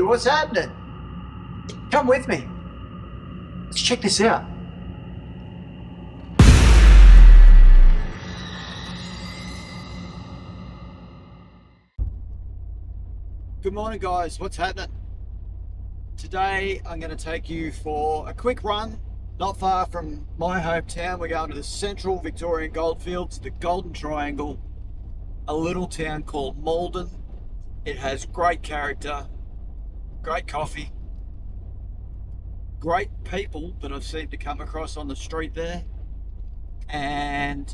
what's happening? Come with me. Let's check this out. Good morning, guys. What's happening? Today I'm going to take you for a quick run, not far from my hometown. We're going to the central Victorian goldfields, the Golden Triangle, a little town called Maldon. It has great character, great coffee, great people that I've seemed to come across on the street there, and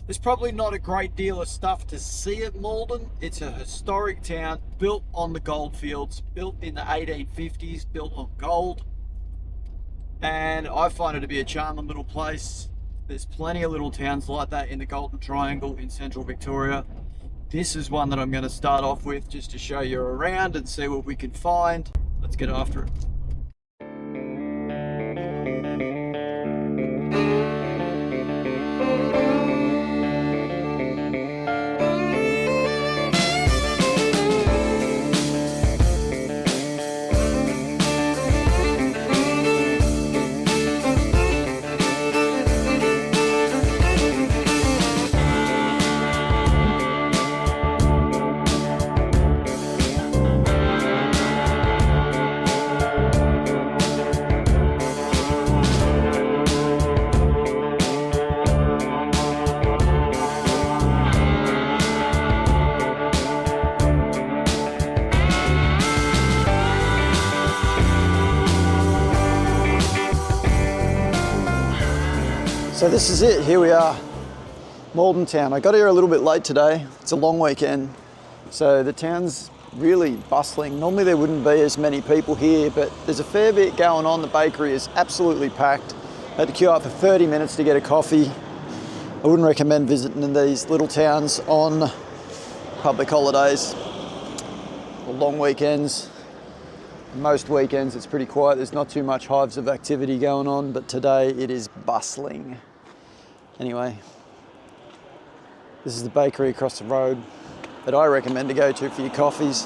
there's probably not a great deal of stuff to see at Maldon. It's a historic town built on the goldfields, built in the 1850s, built on gold, and I find it to be a charming little place. There's plenty of little towns like that in the Golden Triangle in central Victoria. This is one that I'm going to start off with just to show you around and see what we can find. Let's get after it. So this is it, here we are, Maldon town. I got here a little bit late today. It's a long weekend, so the town's really bustling. Normally there wouldn't be as many people here, but there's a fair bit going on. The bakery is absolutely packed. I had to queue up for 30 minutes to get a coffee. I wouldn't recommend visiting these little towns on public holidays or long weekends. Most weekends it's pretty quiet. There's not too much hives of activity going on, but today it is bustling. Anyway, this is the bakery across the road that I recommend to go to for your coffees.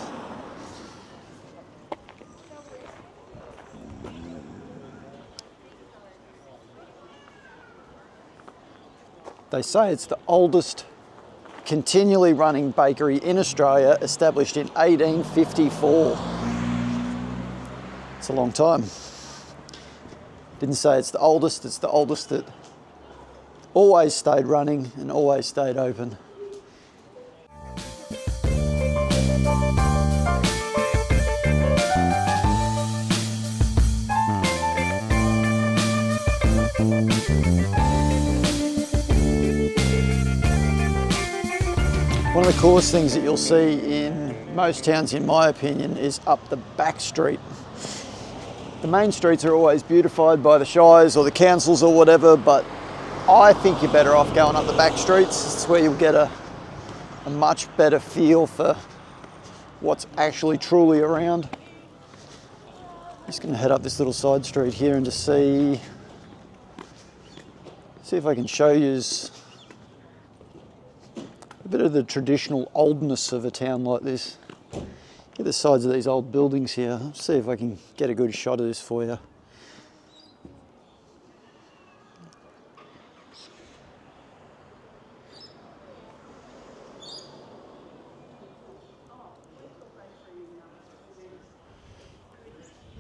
They say it's the oldest continually running bakery in Australia, established in 1854. It's a long time. Didn't say it's the oldest that always stayed running and always stayed open. One of the coolest things that you'll see in most towns, in my opinion, is up the back street. The main streets are always beautified by the shires or the councils or whatever, but I think you're better off going up the back streets. It's where you'll get a much better feel for what's actually truly around. Just going to head up this little side street here and just see if I can show you a bit of the traditional oldness of a town like this. Get the sides of these old buildings here. Let's see if I can get a good shot of this for you.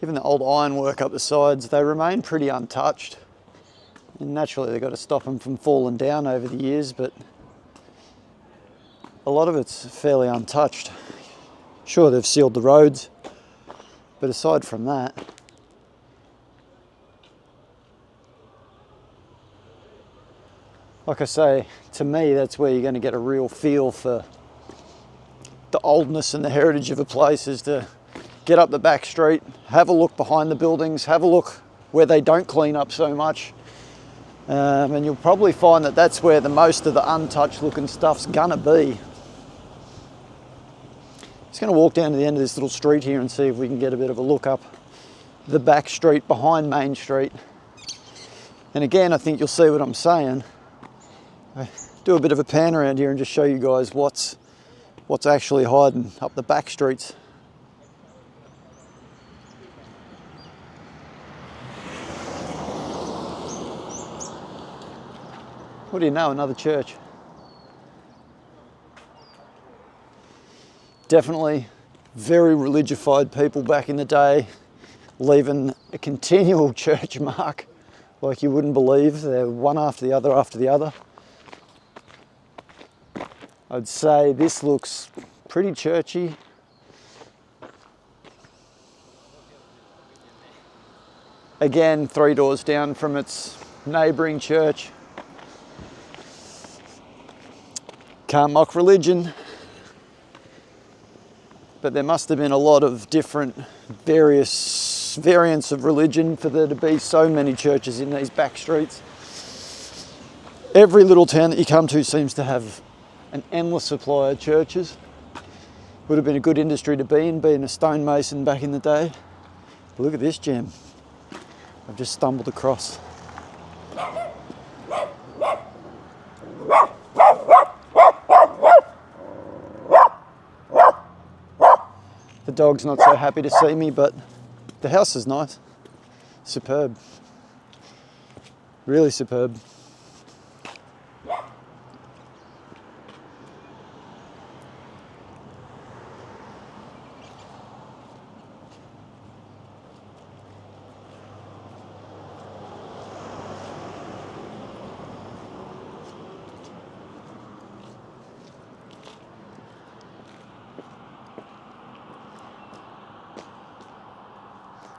Even the old ironwork up the sides, they remain pretty untouched. And naturally they've got to stop them from falling down over the years, but a lot of it's fairly untouched. Sure, they've sealed the roads, but aside from that, like I say, to me, that's where you're going to get a real feel for the oldness and the heritage of a place, is to get up the back street, have a look behind the buildings, have a look where they don't clean up so much, and you'll probably find that that's where the most of the untouched looking stuff's gonna be. Just going to walk down to the end of this little street here and see if we can get a bit of a look up the back street behind Main Street. And again, I think you'll see what I'm saying. I do a bit of a pan around here and just show you guys what's actually hiding up the back streets. What do you know, another church. Definitely very religified people back in the day, leaving a continual church mark like you wouldn't believe. They're one after the other after the other. I'd say this looks pretty churchy. Again, 3 doors down from its neighbouring church. Can't mock religion, but there must have been a lot of different various variants of religion for there to be so many churches in these back streets. Every little town that you come to seems to have an endless supply of churches. Would have been a good industry to be in, being a stonemason back in the day. But look at this gem I've just stumbled across. The dog's not so happy to see me, but the house is nice. Superb. Really superb.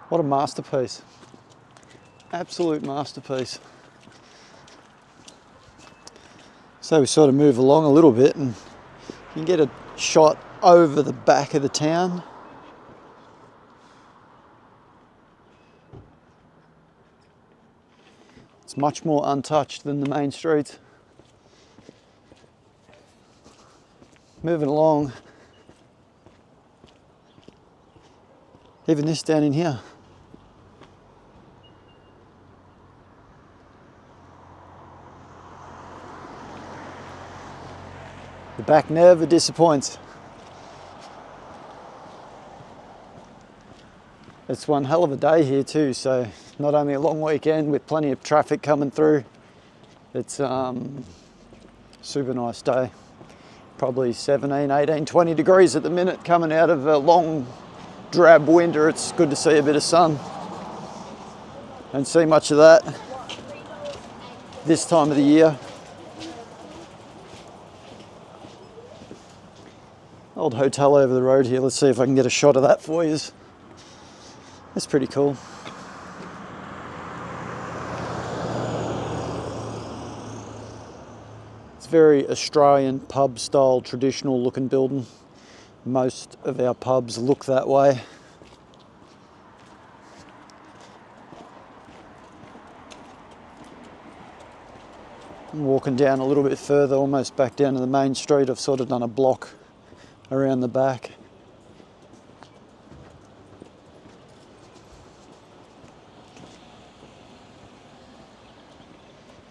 What a masterpiece. Absolute masterpiece. So we sort of move along a little bit and you can get a shot over the back of the town. It's much more untouched than the main streets. Moving along. Even this down in here. The back never disappoints. It's one hell of a day here too, so not only a long weekend with plenty of traffic coming through, it's super nice day. Probably 17, 18, 20 degrees at the minute coming out of a long drab winter. It's good to see a bit of sun. Don't see much of that this time of the year. Old hotel over the road here. Let's see if I can get a shot of that for you. That's pretty cool. It's very Australian pub style, traditional looking building. Most of our pubs look that way. I'm walking down a little bit further, almost back down to the main street. I've sort of done a block around the back.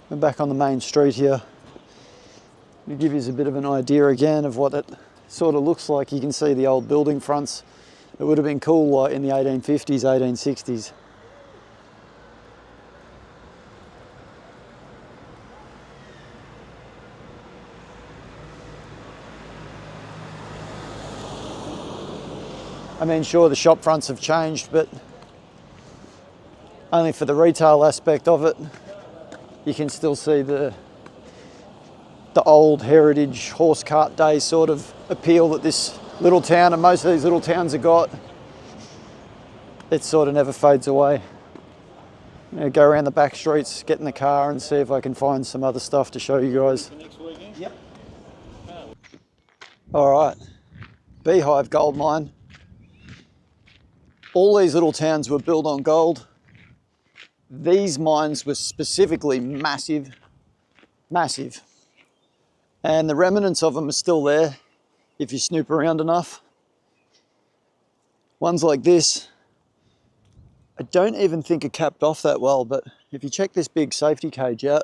We're back on the main street here. To give you a bit of an idea again of what it sort of looks like. You can see the old building fronts. It would have been cool like in the 1850s, 1860s. I mean, sure, the shop fronts have changed, but only for the retail aspect of it. You can still see the old heritage horse cart day sort of appeal that this little town and most of these little towns have got. It sort of never fades away. You know, go around the back streets, get in the car and see if I can find some other stuff to show you guys. Yep. All right, Beehive Gold Mine. All these little towns were built on gold. These mines were specifically massive, massive. And the remnants of them are still there if you snoop around enough. Ones like this, I don't even think are capped off that well, but if you check this big safety cage out,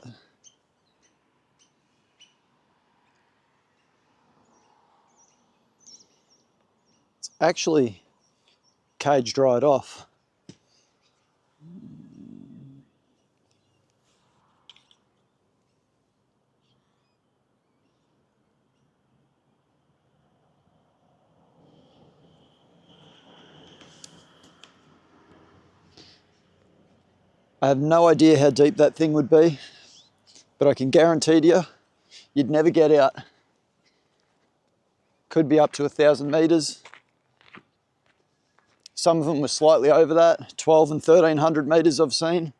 it's actually caged right off. I have no idea how deep that thing would be, but I can guarantee to you, you'd never get out. Could be up to 1,000 meters. Some of them were slightly over that, 12 and 1,300 meters I've seen,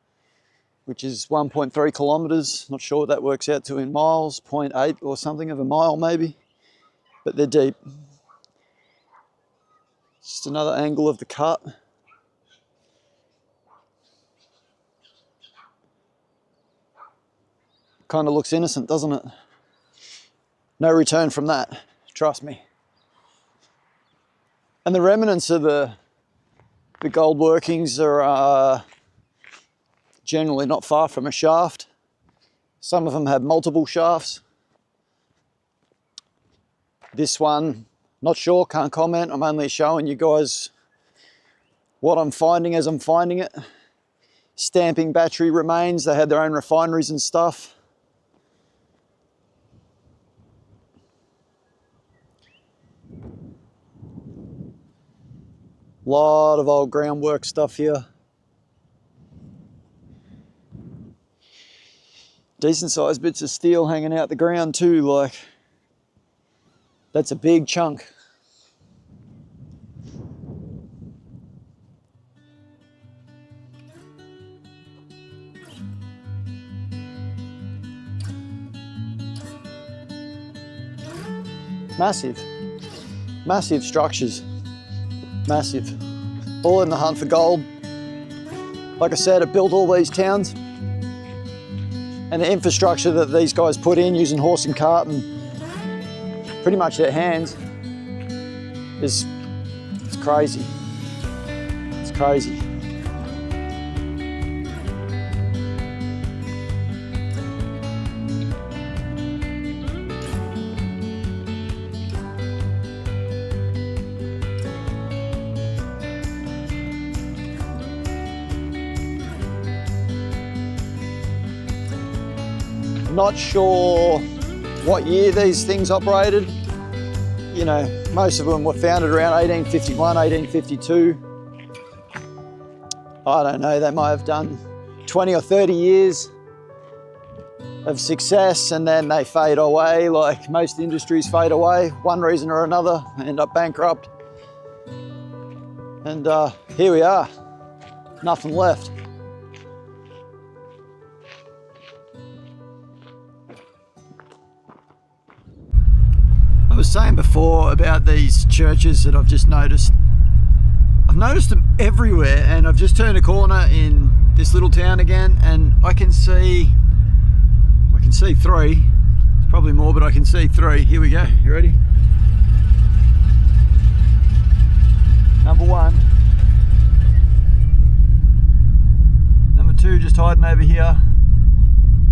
which is 1.3 kilometers. Not sure what that works out to in miles, 0.8 or something of a mile maybe, but they're deep. Just another angle of the cut. Kind of looks innocent, doesn't it? No return from that, trust me. And the remnants of the gold workings are generally not far from a shaft. Some of them have multiple shafts. This one, not sure, can't comment. I'm only showing you guys what I'm finding as I'm finding it. Stamping battery remains, they had their own refineries and stuff. Lot of old groundwork stuff here. Decent sized bits of steel hanging out the ground too, like that's a big chunk. Massive, massive structures. Massive. All in the hunt for gold. Like I said, it built all these towns. And the infrastructure that these guys put in using horse and cart and pretty much their hands it's crazy. It's crazy. Not sure what year these things operated. You know, most of them were founded around 1851, 1852. I don't know, they might have done 20 or 30 years of success and then they fade away like most industries fade away, one reason or another, end up bankrupt. And here we are, nothing left. I was saying before about these churches that I've just noticed. I've noticed them everywhere, and I've just turned a corner in this little town again and I can see three. It's probably more, but I can see three. Here we go, you ready? Number one. Number two just hiding over here.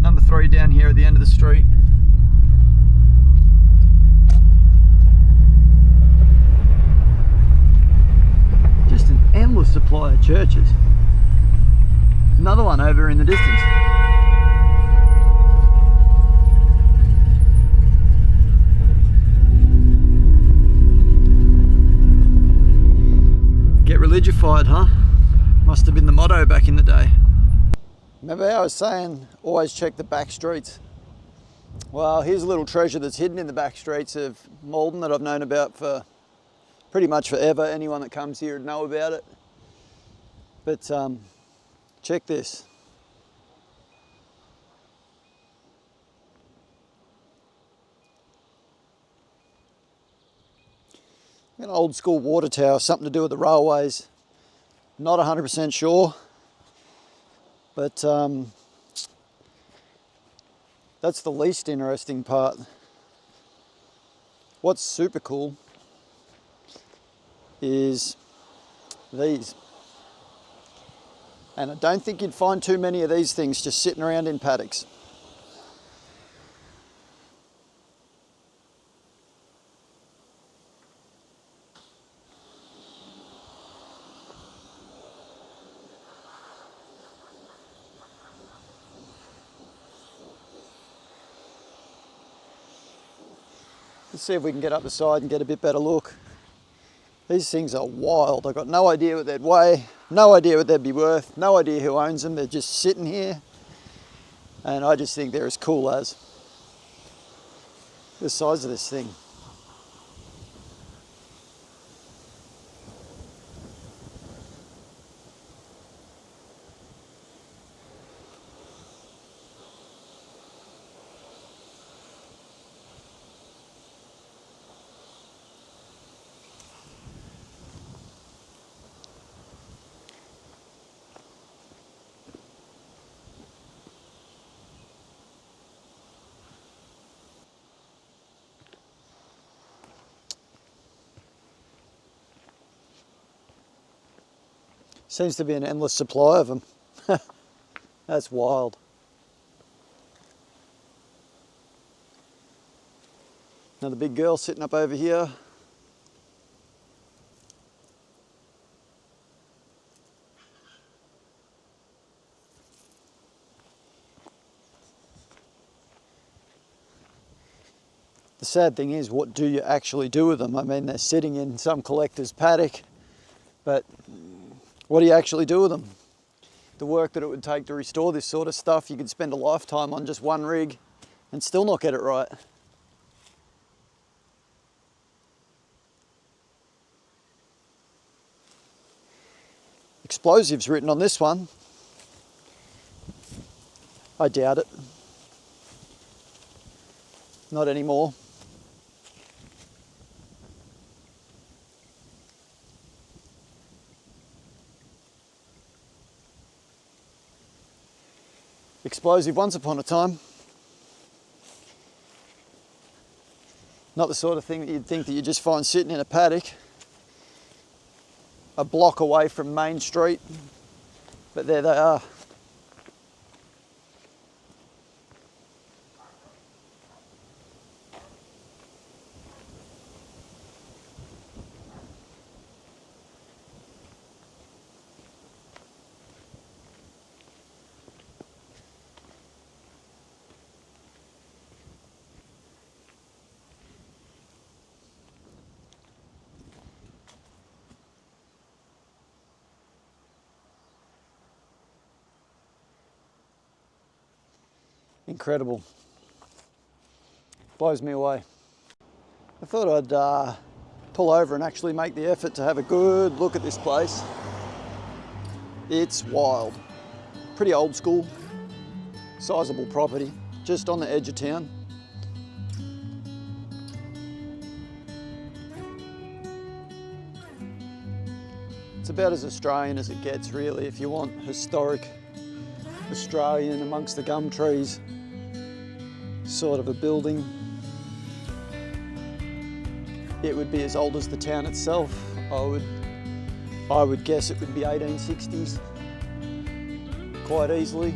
Number three down here at the end of the street. Just an endless supply of churches. Another one over in the distance. Get religified, huh? Must have been the motto back in the day. Remember how I was saying, always check the back streets? Well, here's a little treasure that's hidden in the back streets of Maldon that I've known about for pretty much forever. Anyone that comes here would know about it. But check this. An old school water tower, something to do with the railways. Not 100% sure, but that's the least interesting part. What's super cool is these. And I don't think you'd find too many of these things just sitting around in paddocks. Let's see if we can get up the side and get a bit better look. These things are wild. I've got no idea what they'd weigh. No idea what they'd be worth, no idea who owns them, they're just sitting here. And I just think they're as cool as. The size of this thing. Seems to be an endless supply of them. That's wild. Another big girl sitting up over here. The sad thing is, what do you actually do with them? I mean, they're sitting in some collector's paddock, but what do you actually do with them? The work that it would take to restore this sort of stuff, you could spend a lifetime on just one rig and still not get it right. Explosives written on this one. I doubt it. Not anymore. Explosive once upon a time. Not the sort of thing that you'd think that you just find sitting in a paddock a block away from Main Street, but there they are. Incredible. Blows me away. I thought I'd pull over and actually make the effort to have a good look at this place. It's wild. Pretty old school, sizable property, just on the edge of town. It's about as Australian as it gets, really, if you want historic Australian amongst the gum trees sort of a building. It would be as old as the town itself. I would guess it would be 1860s quite easily,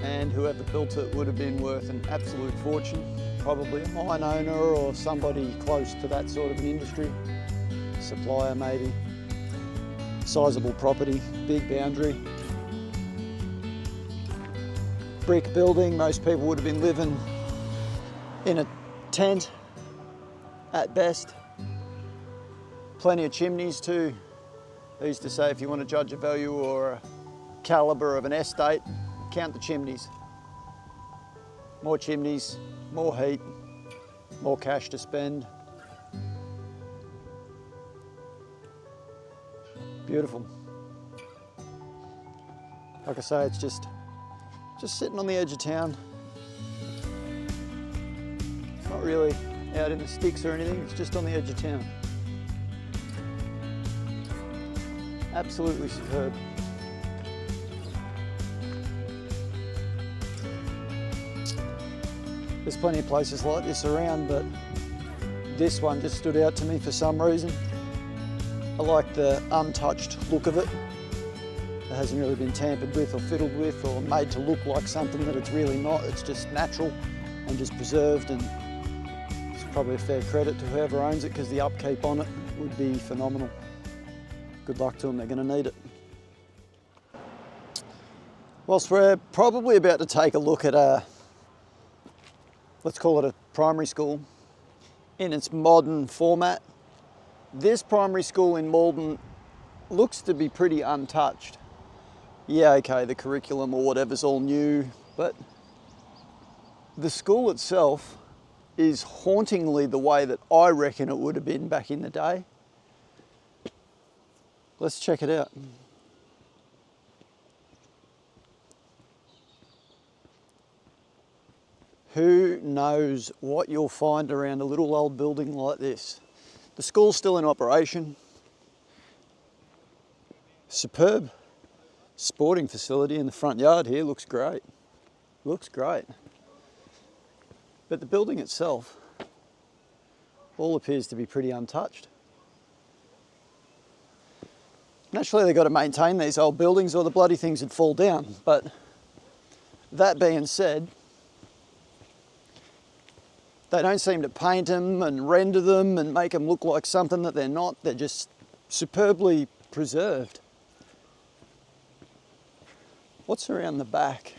and whoever built it would have been worth an absolute fortune, probably a mine owner or somebody close to that sort of an industry, supplier maybe. Sizable property, big boundary. Brick building, most people would have been living in a tent at best. Plenty of chimneys too. They used to say if you want to judge a value or a calibre of an estate, count the chimneys. More chimneys, more heat, more cash to spend. Beautiful. Like I say, it's just sitting on the edge of town. It's not really out in the sticks or anything, it's just on the edge of town. Absolutely superb. There's plenty of places like this around, but this one just stood out to me for some reason. I like the untouched look of it. It hasn't really been tampered with or fiddled with or made to look like something that it's really not. It's just natural and just preserved, and it's probably a fair credit to whoever owns it because the upkeep on it would be phenomenal. Good luck to them, they're going to need it. Whilst we're probably about to take a look at let's call it a primary school in its modern format. This primary school in Maldon looks to be pretty untouched. Yeah, okay, the curriculum or whatever's all new, but the school itself is hauntingly the way that I reckon it would have been back in the day. Let's check it out. Who knows what you'll find around a little old building like this? The school's still in operation. Superb sporting facility in the front yard here, looks great. Looks great. But the building itself all appears to be pretty untouched. Naturally, they've got to maintain these old buildings or the bloody things would fall down. But that being said, they don't seem to paint them and render them and make them look like something that they're not. They're just superbly preserved. What's around the back?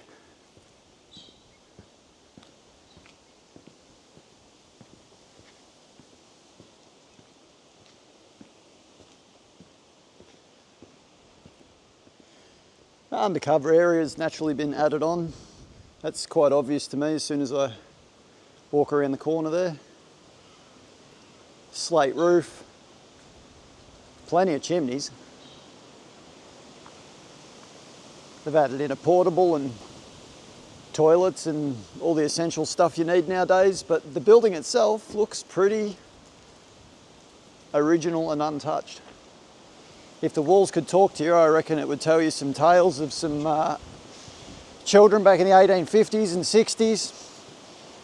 Undercover area's naturally been added on. That's quite obvious to me as soon as I walk around the corner there. Slate roof, plenty of chimneys. They've added in a portable and toilets and all the essential stuff you need nowadays, but the building itself looks pretty original and untouched. If the walls could talk to you, I reckon it would tell you some tales of some children back in the 1850s and 60s.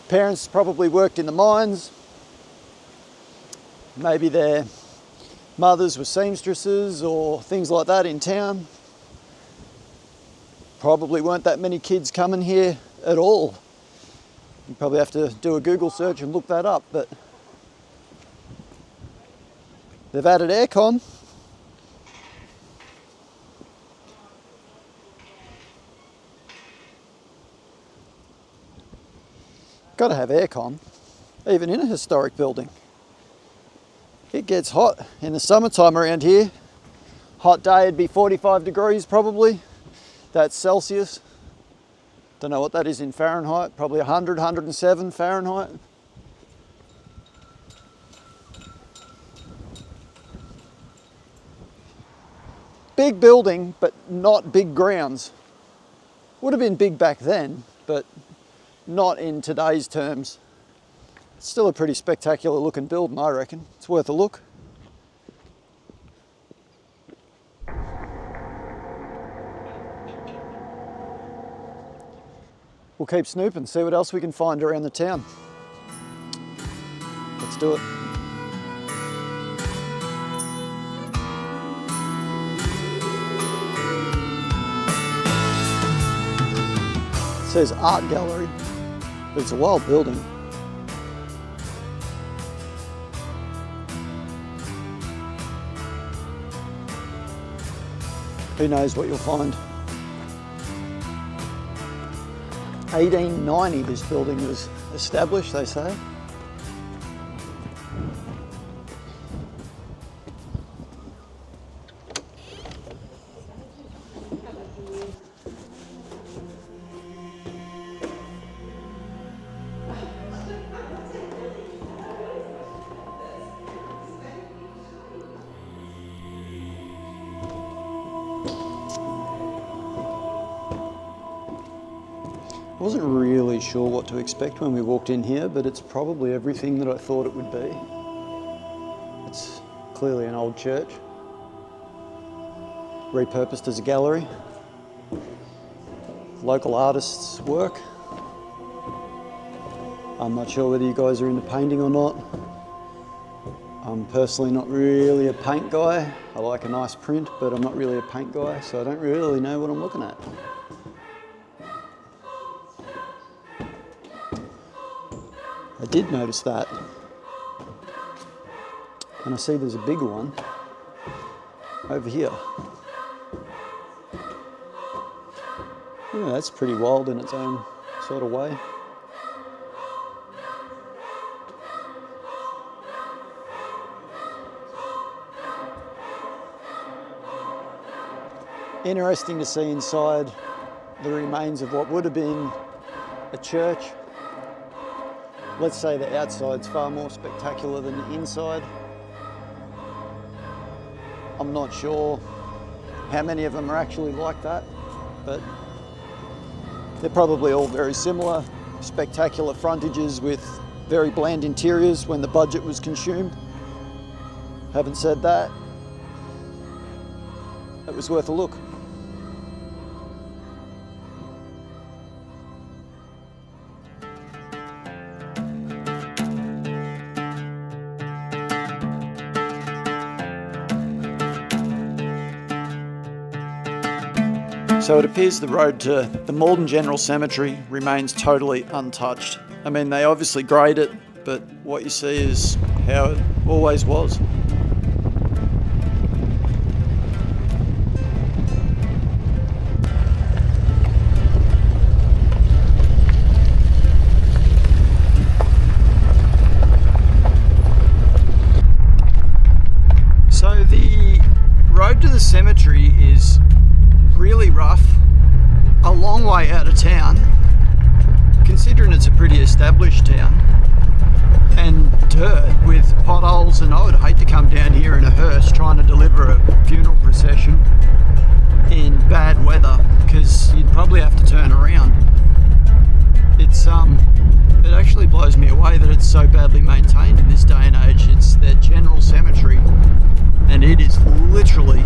Parents probably worked in the mines. Maybe their mothers were seamstresses or things like that in town. Probably weren't that many kids coming here at all. You probably have to do a Google search and look that up, but they've added aircon. Got to have aircon, even in a historic building. It gets hot in the summertime around here. Hot day would be 45 degrees probably. That's Celsius. Don't know what that is in Fahrenheit. Probably 100, 107 Fahrenheit. Big building, but not big grounds. Would have been big back then, but not in today's terms. It's still a pretty spectacular looking building, I reckon. It's worth a look. We'll keep snooping, see what else we can find around the town. Let's do it. It says art gallery, but it's a wild building. Who knows what you'll find. 1890 this building was established, they say. I wasn't really sure what to expect when we walked in here, but it's probably everything that I thought it would be. It's clearly an old church, repurposed as a gallery. Local artists' work. I'm not sure whether you guys are into painting or not. I'm personally not really a paint guy. I like a nice print, but I'm not really a paint guy, so I don't really know what I'm looking at. I did notice that, and I see there's a bigger one over here. Yeah, that's pretty wild in its own sort of way. Interesting to see inside the remains of what would have been a church. Let's say the outside's far more spectacular than the inside. I'm not sure how many of them are actually like that, but they're probably all very similar. Spectacular frontages with very bland interiors when the budget was consumed. Having said that, it was worth a look. So it appears the road to the Maldon General Cemetery remains totally untouched. I mean, they obviously grade it, but what you see is how it always was. So the road to the cemetery is really rough, a long way out of town, considering it's a pretty established town, and dirt with potholes, and I would hate to come down here in a hearse trying to deliver a funeral procession in bad weather, because you'd probably have to turn around. It actually blows me away that it's so badly maintained in this day and age. It's their general cemetery, and it is literally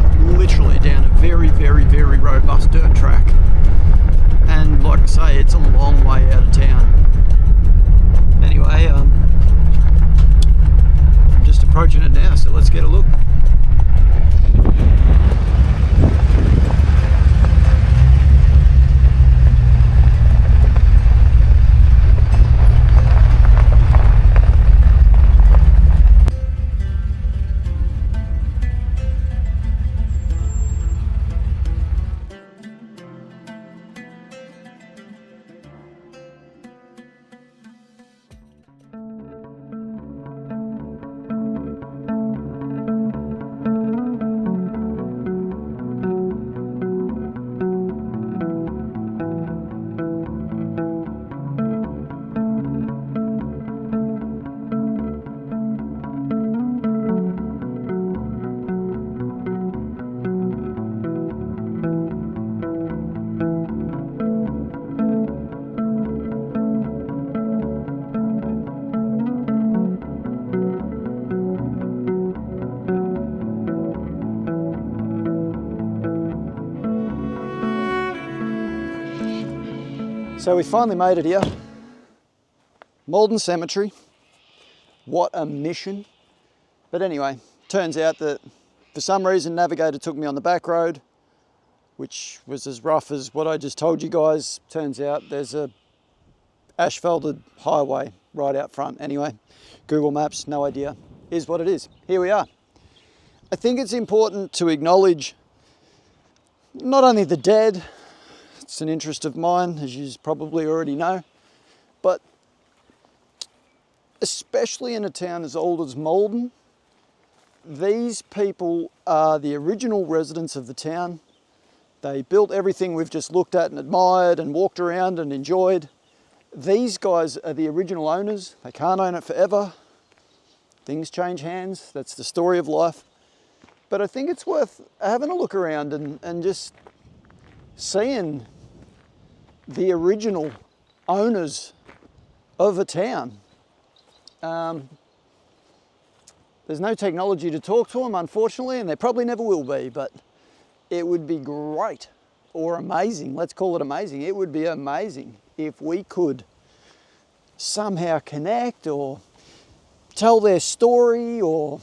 down a very, very, very robust dirt track. And like I say, it's a long way out of town. Anyway, I'm just approaching it now, so let's get a look. So we finally made it here. Maldon Cemetery. What a mission. But anyway, turns out that for some reason Navigator took me on the back road, which was as rough as what I just told you guys. Turns out there's a asphalted highway right out front. Anyway, Google Maps, no idea. Is what it is. Here we are. I think it's important to acknowledge not only the dead, it's an interest of mine, as you probably already know, but especially in a town as old as Maldon, these people are the original residents of the town. They built everything we've just looked at and admired and walked around and enjoyed. These guys are the original owners. They can't own it forever. Things change hands. That's the story of life. But I think it's worth having a look around and just seeing the original owners of a town. There's no technology to talk to them, unfortunately, and there probably never will be, but it would be great, or amazing, let's call it amazing. It would be amazing if we could somehow connect or tell their story, or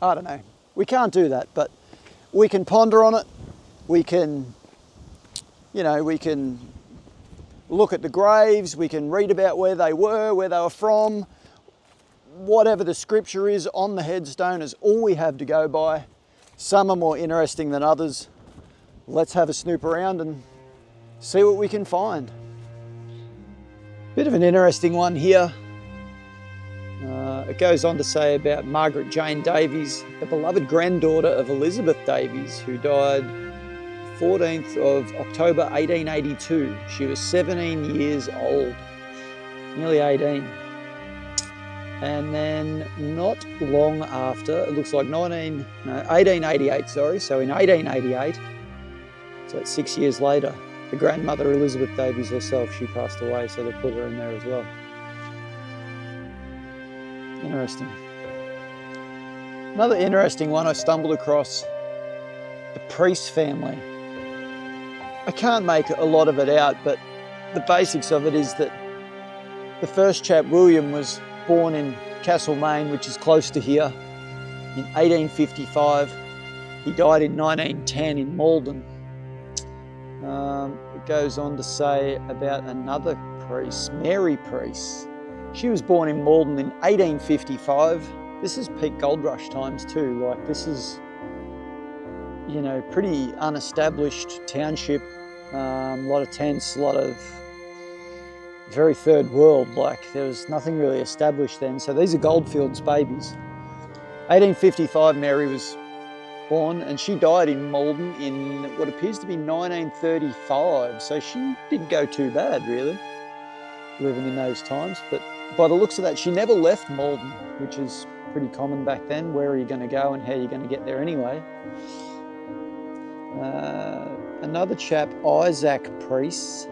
I don't know. We can't do that, but we can ponder on it. We can, we can look at the graves, we can read about where they were from. Whatever the scripture is on the headstone is all we have to go by. Some are more interesting than others. Let's have a snoop around and see what we can find. Bit of an interesting one here. It goes on to say about Margaret Jane Davies, the beloved granddaughter of Elizabeth Davies, who died 14th of October 1882. She was 17 years old, nearly 18. And then not long after, it looks like 1888, sorry. So in 1888, so that's 6 years later, the grandmother Elizabeth Davies herself, she passed away, so they put her in there as well. Interesting. Another interesting one I stumbled across, the Priest family. I can't make a lot of it out, but the basics of it is that the first chap, William, was born in Castlemaine, which is close to here, in 1855. He died in 1910 in Maldon. It goes on to say about another priest, Mary Priest. She was born in Maldon in 1855. This is peak gold rush times too. Like, this is, you know, pretty unestablished township. A lot of tents, a lot of very third world. Like, there was nothing really established then. So these are Goldfields babies. 1855, Mary was born, and she died in Maldon in what appears to be 1935. So she didn't go too bad, really, living in those times. But by the looks of that, she never left Maldon, which is pretty common back then. Where are you going to go and how are you going to get there anyway? Another chap, Isaac Priest,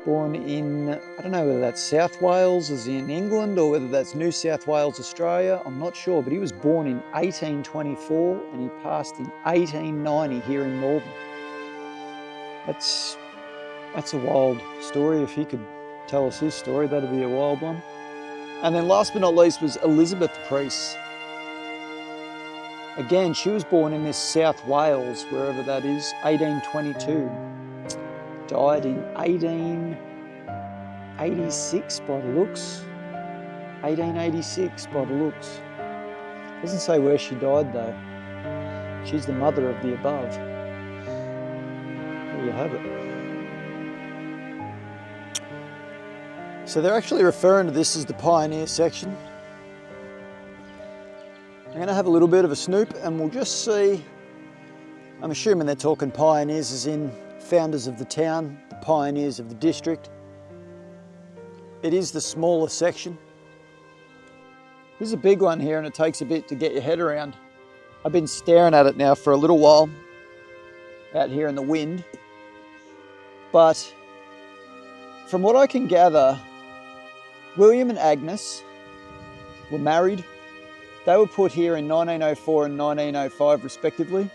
born in, I don't know whether that's South Wales as in England or whether that's New South Wales, Australia, I'm not sure, but he was born in 1824 and he passed in 1890 here in Maldon. That's a wild story. If he could tell us his story, that'd be a wild one. And then last but not least was Elizabeth Priest. Again, she was born in this South Wales, wherever that is, 1822. Died in 1886 by the looks. 1886 by the looks. Doesn't say where she died though. She's the mother of the above. There you have it. So they're actually referring to this as the Pioneer section. I'm going to have a little bit of a snoop and we'll just see. I'm assuming they're talking pioneers as in founders of the town, the pioneers of the district. It is the smaller section. This is a big one here and it takes a bit to get your head around. I've been staring at it now for a little while out here in the wind. But from what I can gather, William and Agnes were married. They were put here in 1904 and 1905 respectively.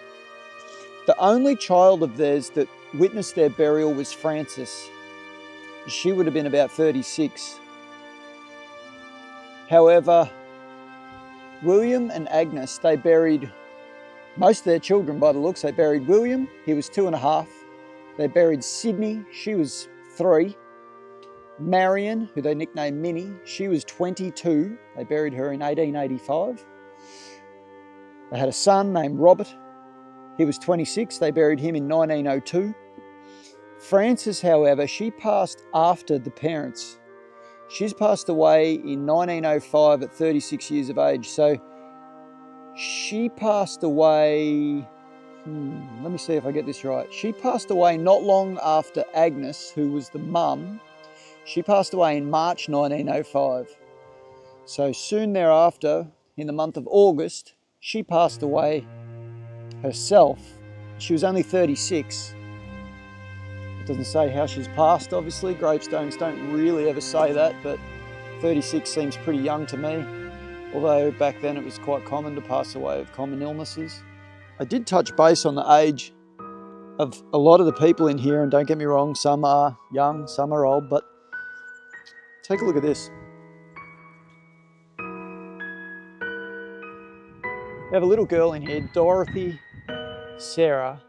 The only child of theirs that witnessed their burial was Frances. She would have been about 36. However, William and Agnes, they buried most of their children by the looks. They buried William, he was 2.5. They buried Sydney, she was 3. Marion, who they nicknamed Minnie, she was 22. They buried her in 1885. They had a son named Robert. He was 26. They buried him in 1902. Frances, however, she passed after the parents. She's passed away in 1905 at 36 years of age. So she passed away, let me see if I get this right. She passed away not long after Agnes, who was the mum. She passed away in March 1905. So soon thereafter, in the month of August, she passed away herself. She was only 36. It doesn't say how she's passed, obviously. Gravestones don't really ever say that, but 36 seems pretty young to me. Although back then it was quite common to pass away of common illnesses. I did touch base on the age of a lot of the people in here, and don't get me wrong, some are young, some are old, but take a look at this. We have a little girl in here, Dorothy Sarah.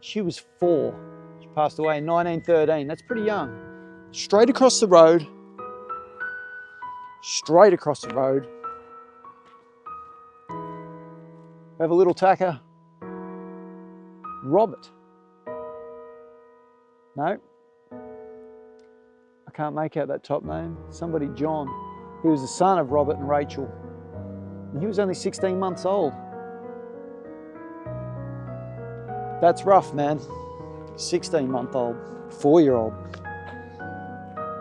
She was 4. She passed away in 1913. That's pretty young. Straight across the road. Straight across the road. We have a little tacker, Robert. No. I can't make out that top name. Somebody John. He was the son of Robert and Rachel. And he was only 16 months old. That's rough, man. 16-month-old, 4-year-old.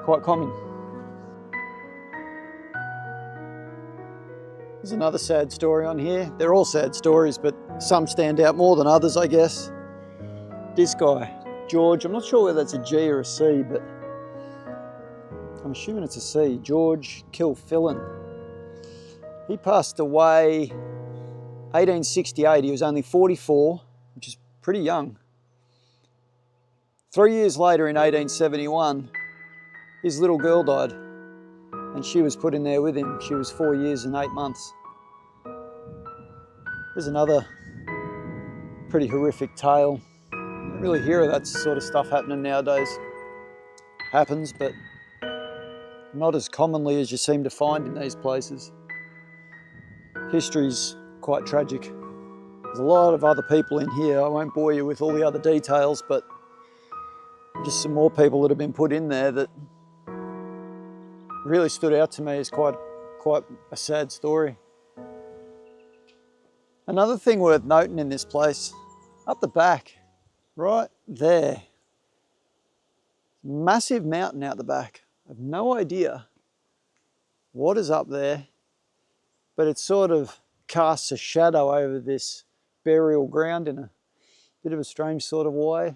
Quite common. There's another sad story on here. They're all sad stories, but some stand out more than others, I guess. This guy, George, I'm not sure whether that's a G or a C, but I'm assuming it's a C. George Kilfillan. He passed away 1868. He was only 44, which is pretty young. 3 years later, in 1871, his little girl died, and she was put in there with him. She was 4 years and 8 months. There's another pretty horrific tale. You don't really hear of that sort of stuff happening nowadays. Happens, but not as commonly as you seem to find in these places. History's quite tragic. There's a lot of other people in here. I won't bore you with all the other details, but just some more people that have been put in there that really stood out to me as quite a sad story. Another thing worth noting in this place, up the back, right there, massive mountain out the back. I have no idea what is up there, but it sort of casts a shadow over this burial ground in a bit of a strange sort of way.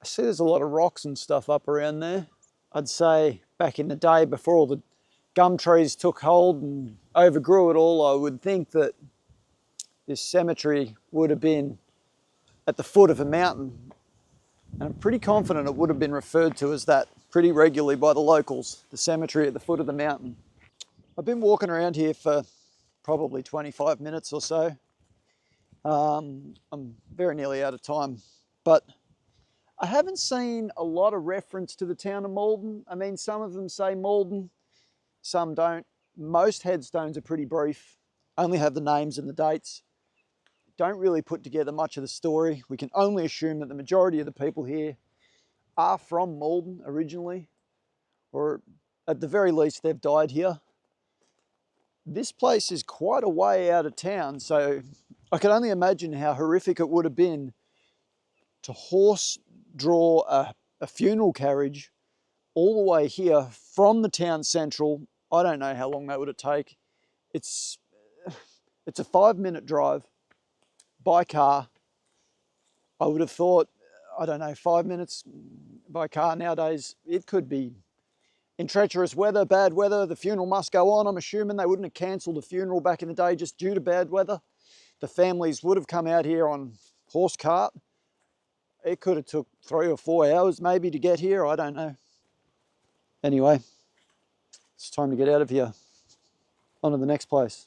I see there's a lot of rocks and stuff up around there. I'd say back in the day, before all the gum trees took hold and overgrew it all, I would think that this cemetery would have been at the foot of a mountain. And I'm pretty confident it would have been referred to as that pretty regularly by the locals, the cemetery at the foot of the mountain. I've been walking around here for probably 25 minutes or so. I'm very nearly out of time, but I haven't seen a lot of reference to the town of Maldon. I mean, some of them say Maldon, some don't. Most headstones are pretty brief, only have the names and the dates. Don't really put together much of the story. We can only assume that the majority of the people here are from Maldon originally, or at the very least they've died here. This place is quite a way out of town, so I can only imagine how horrific it would have been to horse draw a funeral carriage all the way here from the town central. I don't know how long that would take. It's a 5-minute drive by car. I would have thought, I don't know, 5 minutes by car nowadays. It could be in treacherous weather, bad weather. The funeral must go on. I'm assuming they wouldn't have cancelled the funeral back in the day just due to bad weather. The families would have come out here on horse cart. It could have took 3 or 4 hours maybe to get here. I don't know. Anyway, it's time to get out of here. On to the next place.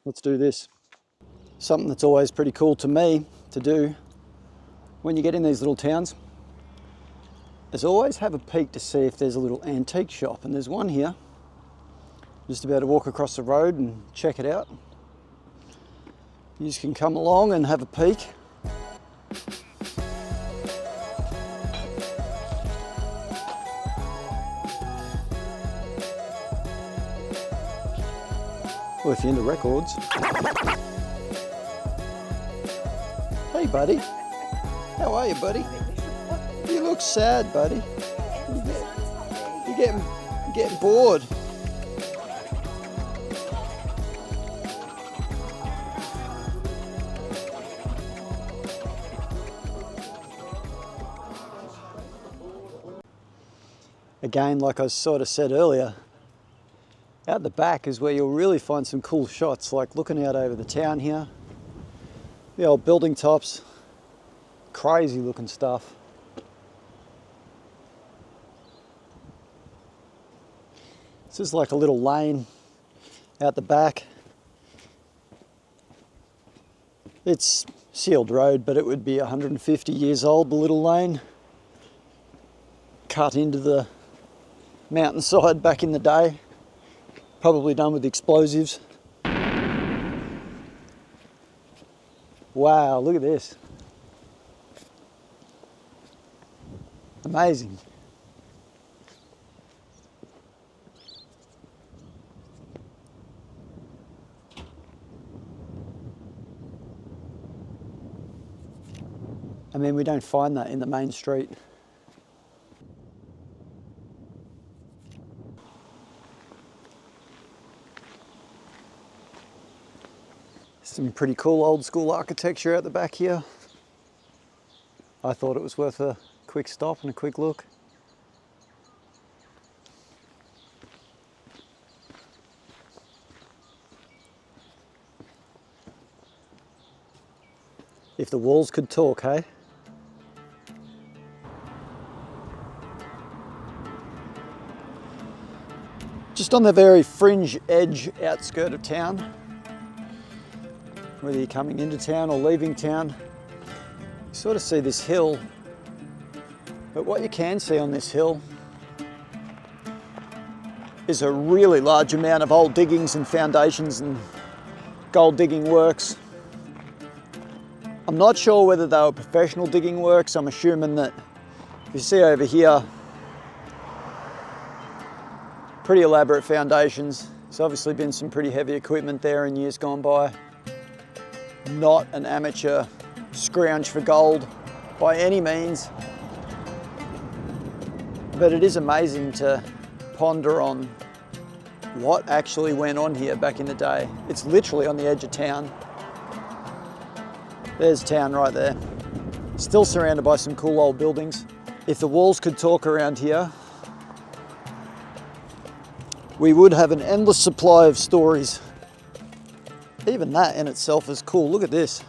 Let's do this. Something that's always pretty cool to me to do when you get in these little towns is always have a peek to see if there's a little antique shop, and there's one here. Just about to walk across the road and check it out. You just can come along and have a peek. Well, if you're into records. Hey, buddy. How are you, buddy? You look sad, buddy. You're getting bored. Again, like I sort of said earlier, out the back is where you'll really find some cool shots, like looking out over the town here. The old building tops, crazy looking stuff. This is like a little lane out the back. It's sealed road, but it would be 150 years old, the little lane. Cut into the mountainside back in the day. Probably done with explosives. Wow, look at this. Amazing. mean, we don't find that in the main street. Some pretty cool old school architecture out the back here. I thought it was worth a quick stop and a quick look. If the walls could talk, hey? Just on the very fringe edge outskirt of town, whether you're coming into town or leaving town, you sort of see this hill. But what you can see on this hill is a really large amount of old diggings and foundations and gold digging works. I'm not sure whether they were professional digging works. I'm assuming that, if you see over here, pretty elaborate foundations. There's obviously been some pretty heavy equipment there in years gone by. Not an amateur scrounge for gold by any means. But it is amazing to ponder on what actually went on here back in the day. It's literally on the edge of town. There's town right there. Still surrounded by some cool old buildings. If the walls could talk around here, we would have an endless supply of stories. Even that in itself is cool. Look at this.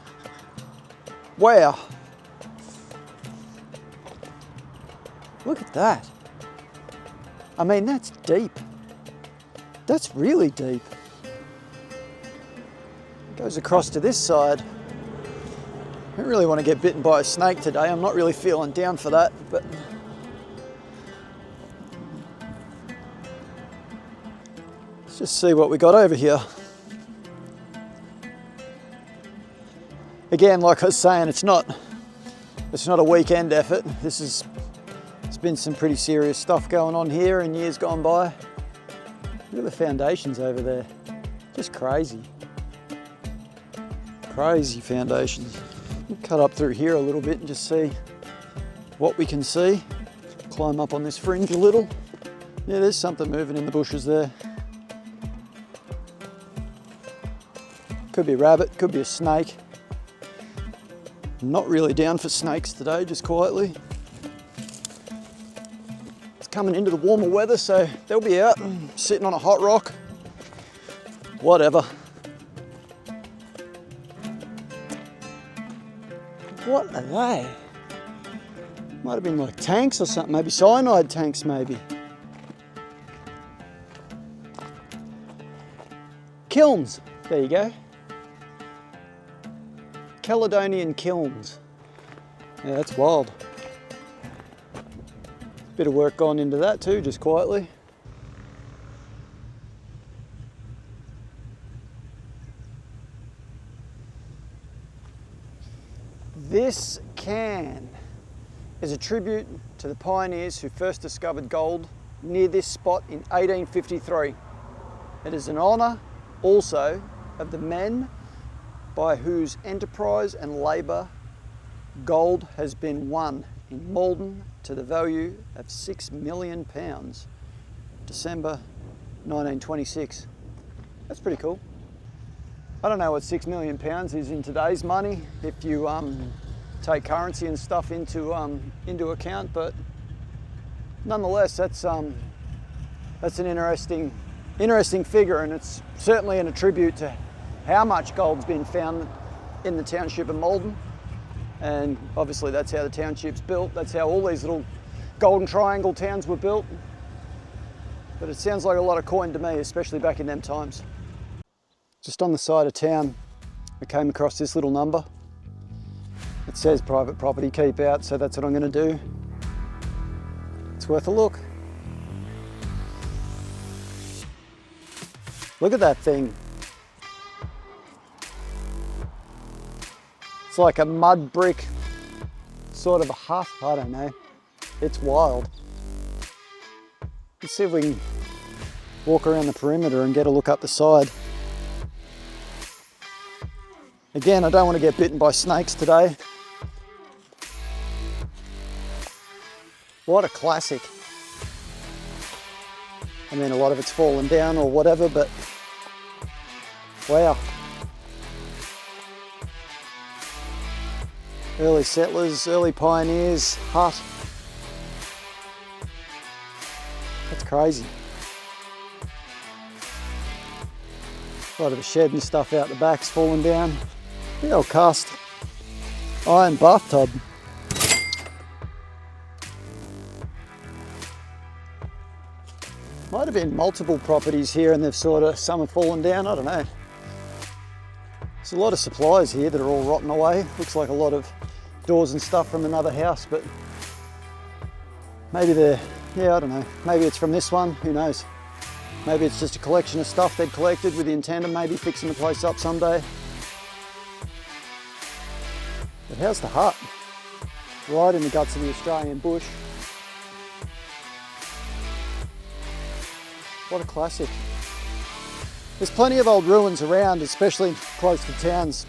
Wow. Look at that. I mean, that's deep. That's really deep. Goes across to this side. I don't really want to get bitten by a snake today. I'm not really feeling down for that, but let's just see what we got over here. Again, like I was saying, it's not a weekend effort. There's been some pretty serious stuff going on here in years gone by. Look at the foundations over there. Just crazy. Crazy foundations. Cut up through here a little bit and just see what we can see. Climb up on this fringe a little. Yeah, there's something moving in the bushes there. Could be a rabbit, could be a snake. I'm not really down for snakes today, just quietly. It's coming into the warmer weather, so they'll be out and sitting on a hot rock. Whatever. What are they? Might have been like tanks or something, maybe cyanide tanks maybe. Kilns, there you go. Caledonian kilns. Yeah, that's wild. Bit of work gone into that too, just quietly. This can is a tribute to the pioneers who first discovered gold near this spot in 1853. It is an honour also of the men by whose enterprise and labour gold has been won in Maldon to the value of £6 million, December 1926. That's pretty cool. I don't know what £6 million is in today's money if you take currency and stuff into account, but nonetheless, that's an interesting figure, and it's certainly an attribute to how much gold's been found in the township of Maldon. And obviously that's how the township's built. That's how all these little golden triangle towns were built. But it sounds like a lot of coin to me, especially back in them times. Just on the side of town, I came across this little number. It says private property, keep out, so that's what I'm going to do. It's worth a look. Look at that thing. It's like a mud brick, sort of a hut, I don't know. It's wild. Let's see if we can walk around the perimeter and get a look up the side. Again, I don't want to get bitten by snakes today. What a classic. I mean, a lot of it's fallen down or whatever, but wow. Early settlers, early pioneers, hut. That's crazy. A lot of the shed and stuff out the back's fallen down. The old cast iron bathtub. Might have been multiple properties here and they've some have fallen down, I don't know. There's a lot of supplies here that are all rotten away. Looks like a lot of doors and stuff from another house, but maybe yeah, I don't know. Maybe it's from this one, who knows? Maybe it's just a collection of stuff they'd collected with the intent of maybe fixing the place up someday. But how's the hut? Right in the guts of the Australian bush. What a classic. There's plenty of old ruins around, especially close to towns.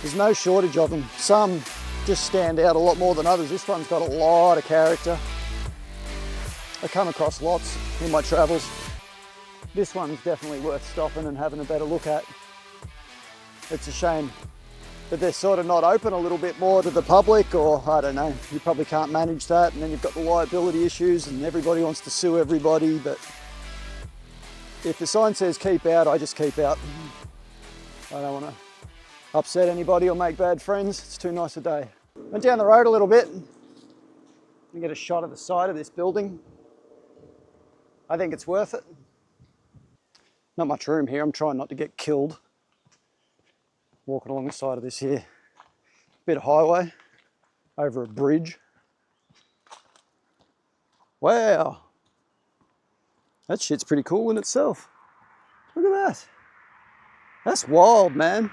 There's no shortage of them. Some just stand out a lot more than others. This one's got a lot of character. I come across lots in my travels. This one's definitely worth stopping and having a better look at. It's a shame that they're sort of not open a little bit more to the public, or I don't know, you probably can't manage that, and then you've got the liability issues and everybody wants to sue everybody, but if the sign says keep out, I just keep out. I don't want to upset anybody or make bad friends. It's too nice a day. Went down the road a little bit and get a shot of the side of this building. I think it's worth it. Not much room here. I'm trying not to get killed. Walking along the side of this here. Bit of highway over a bridge. Wow. That shit's pretty cool in itself. Look at that. That's wild, man.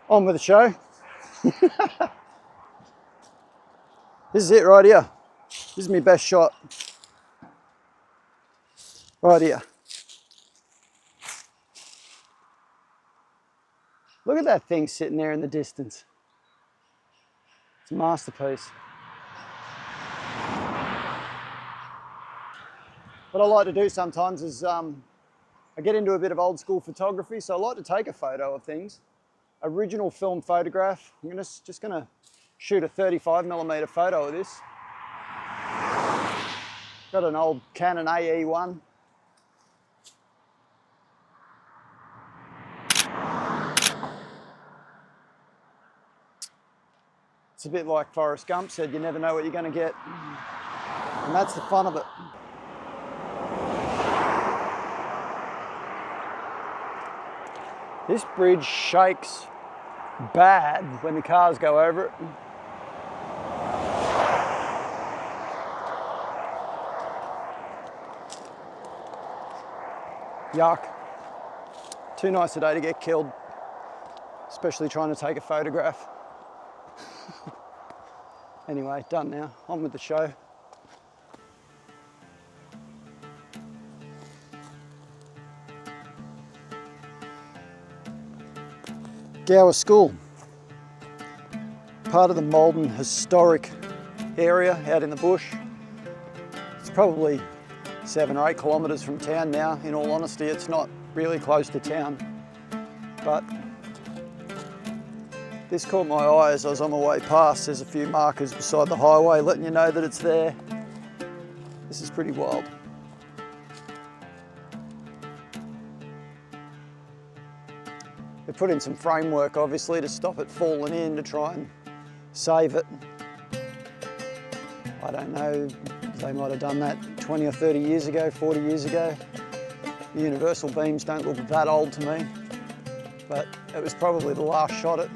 On with the show. This is it right here. This is my best shot. Right here. Look at that thing sitting there in the distance. It's a masterpiece. What I like to do sometimes is I get into a bit of old school photography, so I like to take a photo of things. Original film photograph. I'm just gonna shoot a 35mm photo of this. Got an old Canon AE1. It's a bit like Forrest Gump said, you never know what you're gonna get. And that's the fun of it. This bridge shakes bad when the cars go over it. Yuck. Too nice a day to get killed, especially trying to take a photograph. Anyway, done now. On with the show. Gowar School, part of the Maldon historic area out in the bush. It's probably 7 or 8 kilometres from town now. In all honesty, it's not really close to town, but this caught my eye as I was on my way past. There's a few markers beside the highway letting you know that it's there. This is pretty wild. They put in some framework obviously to stop it falling in, to try and save it. I don't know, they might have done that 20 or 30 years ago, 40 years ago. The universal beams don't look that old to me, but it was probably the last shot at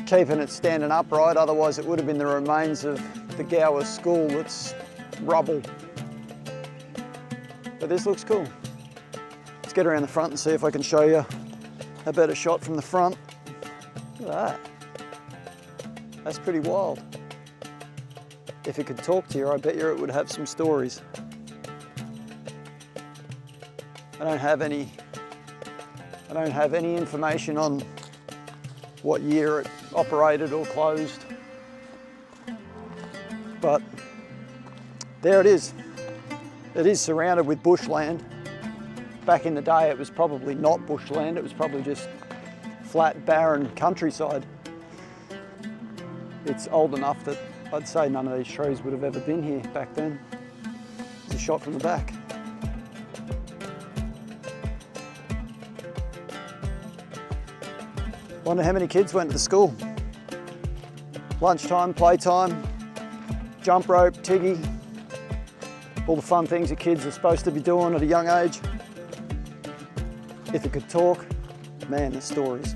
keeping it standing upright, otherwise it would have been the remains of the Gowar School that's rubble. But this looks cool. Let's get around the front and see if I can show you a better shot from the front. Look at that. That's pretty wild. If it could talk to you, I bet you it would have some stories. I don't have any information on what year it operated or closed. But there it is. It is surrounded with bushland. Back in the day, it was probably not bushland. It was probably just flat, barren countryside. It's old enough that I'd say none of these trees would have ever been here back then. It's a shot from the back. Wonder how many kids went to the school. Lunchtime, playtime, jump rope, tiggy, all the fun things that kids are supposed to be doing at a young age. If it could talk, man, the stories.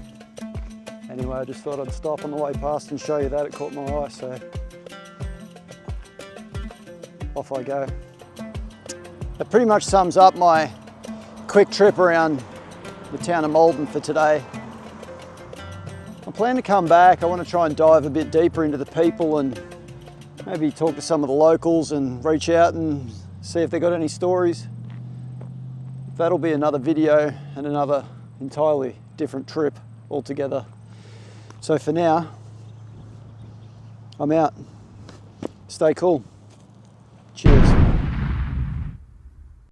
Anyway, I just thought I'd stop on the way past and show you that. It caught my eye, so off I go. That pretty much sums up my quick trip around the town of Maldon for today. I plan to come back. I want to try and dive a bit deeper into the people and maybe talk to some of the locals and reach out and see if they got any stories. That'll be another video and another entirely different trip altogether. So for now, I'm out. Stay cool.